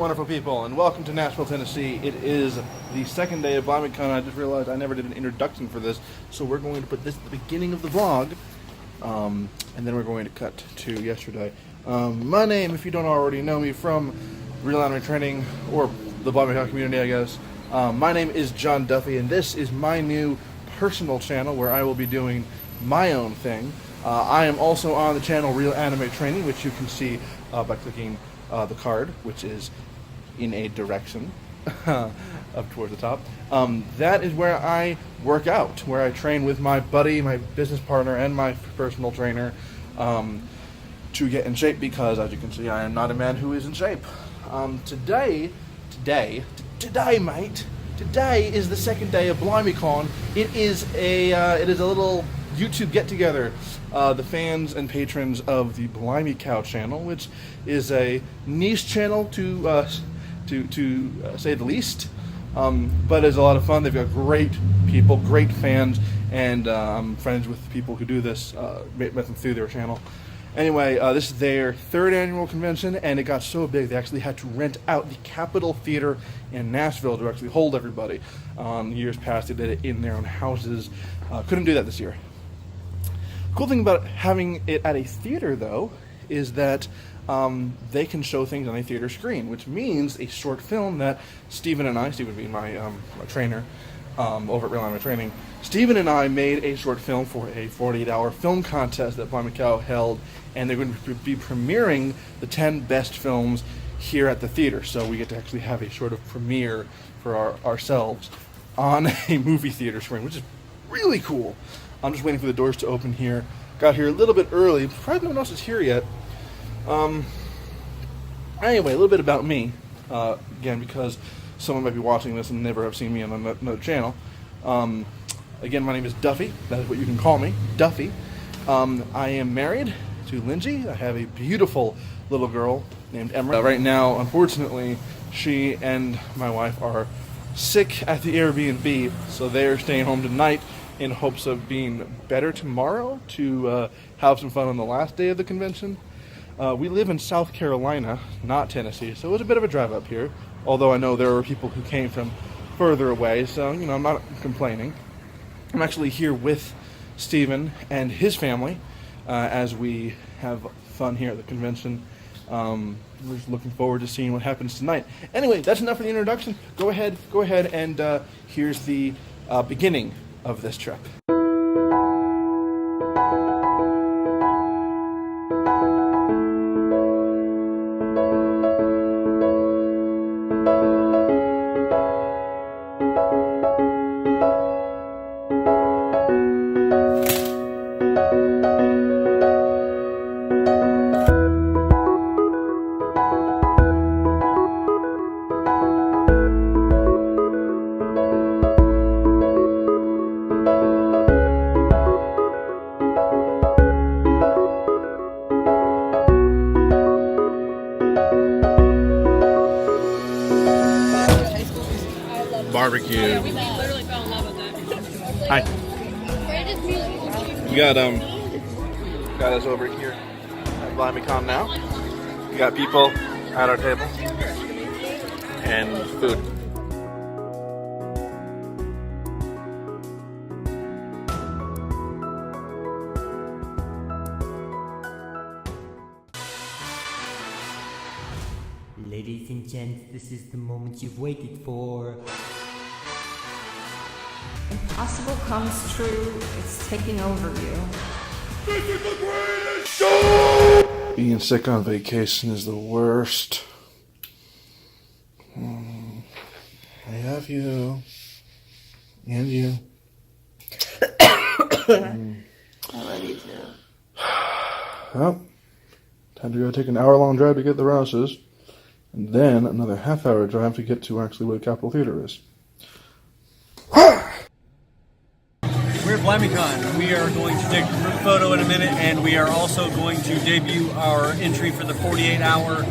wonderful people, and welcome to Nashville, Tennessee. It is the second day of BlimeyCon. I just realized I never did an introduction for this, so we're going to put this at the beginning of the vlog, and then we're going to cut to yesterday. My name, if you don't already know me from Real Anime Training, or the Blimey Cow community, I guess, my name is John Duffy, and this is my new personal channel where I will be doing my own thing. I am also on the channel Real Anime Training, which you can see by clicking the card, which is in a direction up towards the top. That is where I work out, where I train with my buddy, my business partner, and my personal trainer to get in shape, because as you can see, I am not a man who is in shape. Today, mate, today is the second day of BlimeyCon. It is a little YouTube get-together. The fans and patrons of the Blimey Cow channel, which is a niche channel to say the least, but it's a lot of fun. They've got great people, great fans, and I'm friends with people who do this, met them through their channel. Anyway, this is their third annual convention, and it got so big they actually had to rent out the Capitol Theater in Nashville to actually hold everybody. Years past, they did it in their own houses. Couldn't do that this year. Cool thing about having it at a theater, though, is that they can show things on a theater screen, which means a short film that Steven being my trainer over at Real Anime Training, Steven and I made a short film for a 48-hour film contest that Blimey Cow held, and they're going to be premiering the 10 best films here at the theater. So we get to actually have a sort of premiere for ourselves on a movie theater screen, which is really cool. I'm just waiting for the doors to open here. Got here a little bit early. Probably no one else is here yet. Anyway, a little bit about me. Again, because someone might be watching this and never have seen me on another channel. Again, my name is Duffy. That is what you can call me, Duffy. I am married to Lindsay. I have a beautiful little girl named Emery. Right now, unfortunately, she and my wife are sick at the Airbnb, so they're staying home tonight in hopes of being better tomorrow to have some fun on the last day of the convention. We live in South Carolina, not Tennessee, so it was a bit of a drive up here, although I know there were people who came from further away, so, you know, I'm not complaining. I'm actually here with Steven and his family as we have fun here at the convention. We're just looking forward to seeing what happens tonight. Anyway, that's enough for the introduction. Go ahead, and here's the beginning of this trip. Barbecue. Oh, yeah, we literally fell in love with it. Hi. You got us over here at BlimeyCon now. We got people at our table and food. Ladies and gents, this is the moment you've waited for. Impossible comes true. It's taking over you. This is the greatest show! Being sick on vacation is the worst. I have you. And you. I love you too. Well, time to go take an hour-long drive to get the Rouses, and then another half-hour drive to get to actually where the Capitol Theater is. We're at BlimeyCon. We are going to take a group photo in a minute, and we are also going to debut our entry for the 48-hour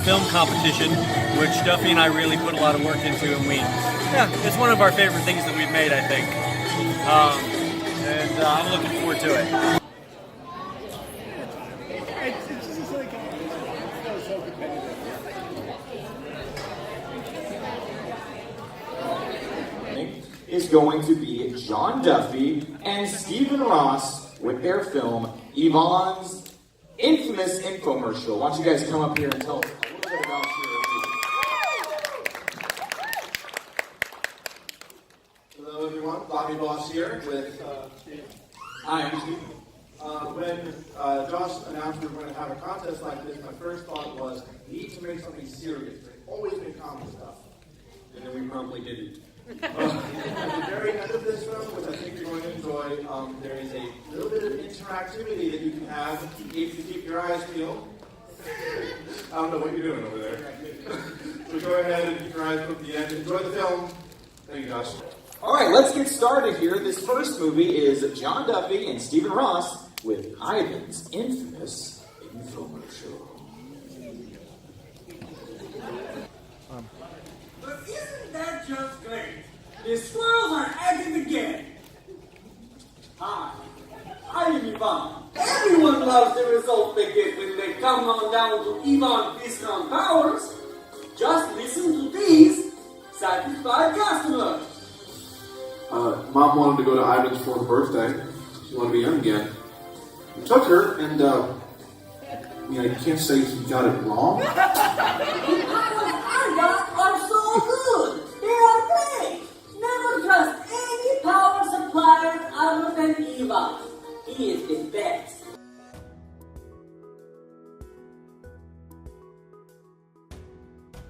film competition, which Duffy and I really put a lot of work into, and it's one of our favorite things that we've made, I think. And I'm looking forward to it. is going to be John Duffy and Stephen Ross with their film Yvonne's infamous infomercial. Why don't you guys come up here and tell us a little bit about your movie. Hello everyone, Bobby Boss here with Steve. Hi, I'm Steve. When Josh announced we were going to have a contest like this, my first thought was, we need to make something serious. They always make comedy stuff. And then we promptly didn't. At the very end of this film, which I think you're going to enjoy, there is a little bit of interactivity that you can have if you keep your eyes peeled. I don't know what you're doing over there. So go ahead and keep your eyes peeled at the end. Enjoy the film. Thank you, Josh. All right, let's get started here. This first movie is John Duffy and Stephen Ross with Ivan's infamous infomercial. But isn't that just great? The squirrels are at it again. Hi, I'm Ivan. Everyone loves the results they get when they come on down to Ivan Discount Powers. Just listen to these satisfied customers. Mom wanted to go to Ivan's 4th birthday. She wanted to be young again. We took her, and I can't say he got it wrong. The powers I got are so good. They are great. Never trust any power supplier other than Ivan. He is the best.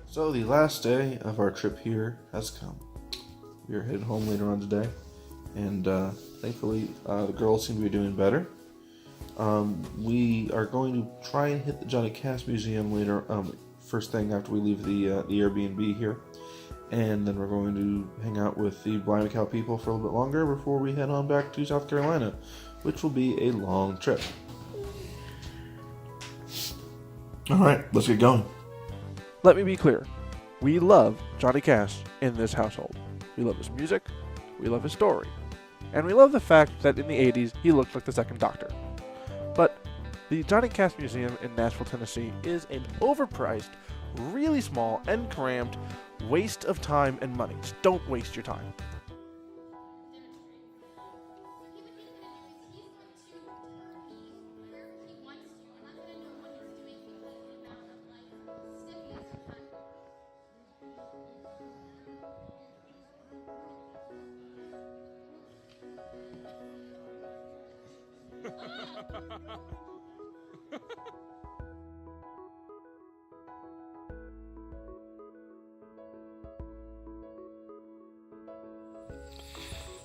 So the last day of our trip here has come. We are headed home later on today, and thankfully the girls seem to be doing better. We are going to try and hit the Johnny Cash Museum later, first thing after we leave the Airbnb here, and then we're going to hang out with the Blimey Cow people for a little bit longer before we head on back to South Carolina, which will be a long trip. Alright, let's get going. Let me be clear. We love Johnny Cash in this household. We love his music, we love his story, and we love the fact that in the 80s he looked like the second Doctor. But the Johnny Cash Museum in Nashville, Tennessee is an overpriced, really small and cramped waste of time and money. Just don't waste your time.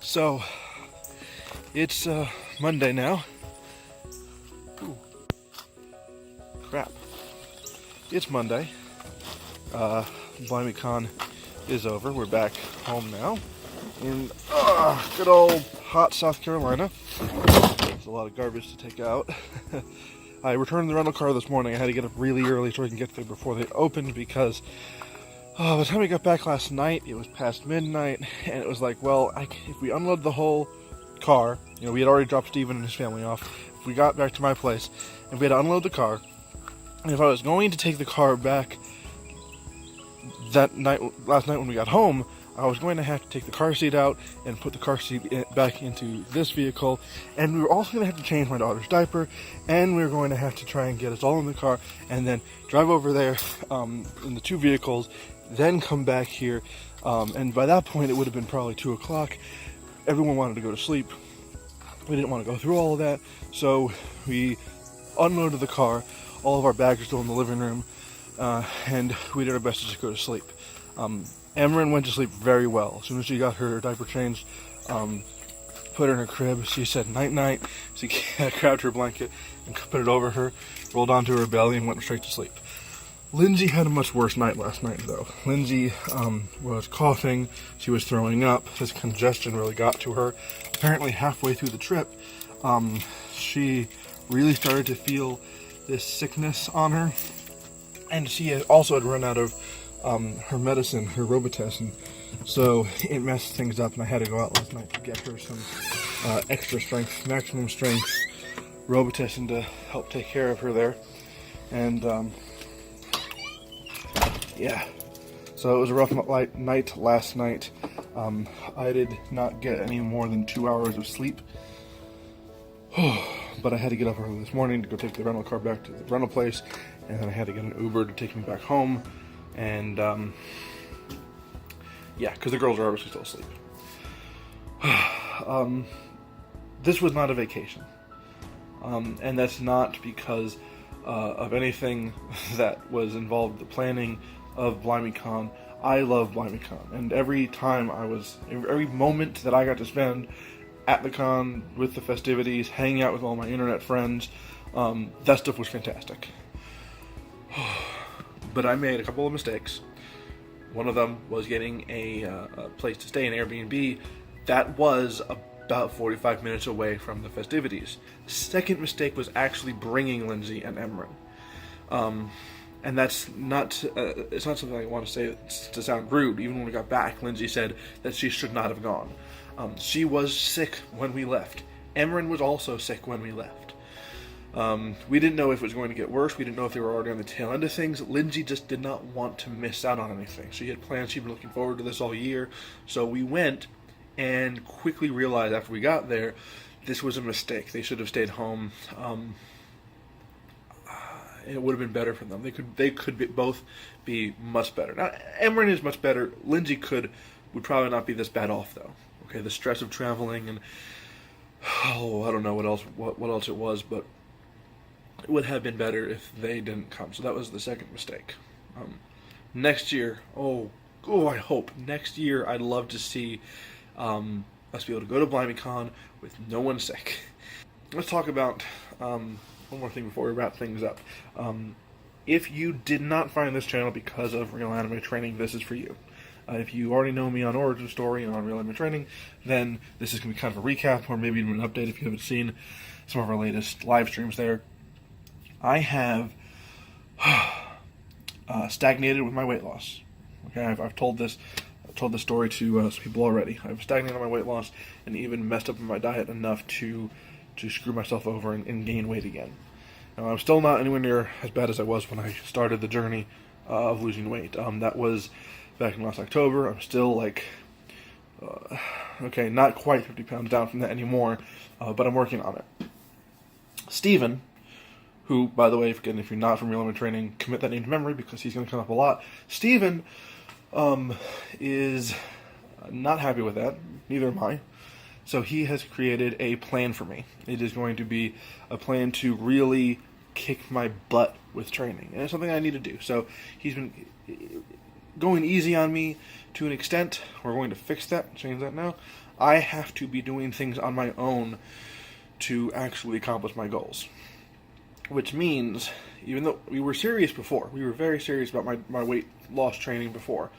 So, it's Monday now. Ooh. Crap. It's Monday. BlimeyCon is over. We're back home now in good old hot South Carolina. There's a lot of garbage to take out. I returned the rental car this morning. I had to get up really early so I can get there before they opened because by the time we got back last night, it was past midnight, and it was like, well, if we unload the whole car, we had already dropped Steven and his family off. If we got back to my place, and we had to unload the car, and if I was going to take the car back last night when we got home, I was going to have to take the car seat out and put the car seat back into this vehicle, and we were also going to have to change my daughter's diaper, and we were going to have to try and get us all in the car, and then drive over there in the two vehicles, then come back here, and by that point it would have been probably 2 o'clock. Everyone wanted to go to sleep. We didn't want to go through all of that, so we unloaded the car. All of our bags are still in the living room, and we did our best to just go to sleep. Emran went to sleep very well. As soon as she got her diaper changed, put her in her crib, she said night-night. She grabbed her blanket and put it over her, rolled onto her belly, and went straight to sleep. Lindsay had a much worse night last night, though. Lindsay was coughing, she was throwing up, this congestion really got to her. Apparently halfway through the trip, she really started to feel this sickness on her, and she also had run out of her medicine, her Robitussin, so it messed things up, and I had to go out last night to get her some extra strength, maximum strength Robitussin to help take care of her there, and yeah, so it was a rough night last night. I did not get any more than 2 hours of sleep. But I had to get up early this morning to go take the rental car back to the rental place, and then I had to get an Uber to take me back home, and yeah, because the girls are obviously still asleep. This was not a vacation, and that's not because of anything that was involved in the planning of BlimeyCon. I love BlimeyCon, and every moment that I got to spend at the con with the festivities, hanging out with all my internet friends, that stuff was fantastic. But I made a couple of mistakes. One of them was getting a place to stay, an Airbnb, that was about 45 minutes away from the festivities. The second mistake was actually bringing Lindsay and Emran. And that's not, it's not something I want to say to sound rude. Even when we got back, Lindsay said that she should not have gone. She was sick when we left. Emran was also sick when we left. We didn't know if it was going to get worse. We didn't know if they were already on the tail end of things. Lindsay just did not want to miss out on anything. She had plans. She'd been looking forward to this all year. So we went and quickly realized after we got there, this was a mistake. They should have stayed home. It would have been better for them. They could both be much better. Now, Emran is much better. Lindsay would probably not be this bad off though. Okay, the stress of traveling and I don't know what else it was, but it would have been better if they didn't come. So that was the second mistake. Next year, I hope next year I'd love to see us be able to go to BlimeyCon with no one sick. Let's talk about one more thing before we wrap things up. If you did not find this channel because of Real Anime Training, this is for you. If you already know me on Origin Story and on Real Anime Training, then this is going to be kind of a recap, or maybe even an update if you haven't seen some of our latest live streams there. I have stagnated with my weight loss. Okay, I've told this story to some people already. I've stagnated on my weight loss and even messed up my diet enough to screw myself over and gain weight again. Now, I'm still not anywhere near as bad as I was when I started the journey of losing weight. That was back in last October. I'm still like, okay, not quite 50 pounds down from that anymore, but I'm working on it. Steven, who, by the way, if you're not from Real Anime Training, commit that name to memory because he's going to come up a lot. Steven is not happy with that. Neither am I. So he has created a plan for me. It is going to be a plan to really kick my butt with training. And it's something I need to do. So he's been going easy on me to an extent. We're going to fix that, change that now. I have to be doing things on my own to actually accomplish my goals. Which means, even though we were serious before, we were very serious about my weight loss training before,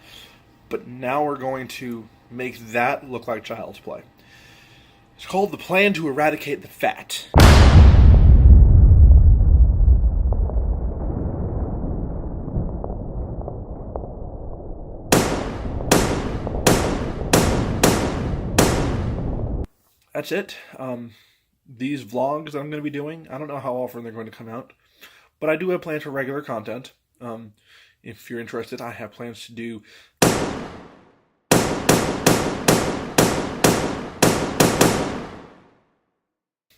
but now we're going to make that look like child's play. It's called the Plan to Eradicate the Fat. That's it. These vlogs that I'm going to be doing, I don't know how often they're going to come out, but I do have plans for regular content. If you're interested, I have plans to do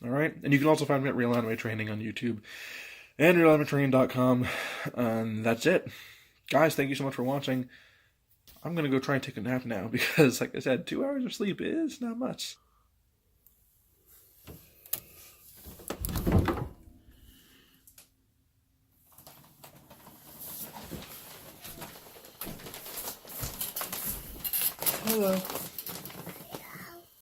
alright, and you can also find me at Real Anime Training on YouTube and RealAnimeTraining.com, and that's it. Guys, thank you so much for watching. I'm going to go try and take a nap now because, like I said, 2 hours of sleep is not much. Hello.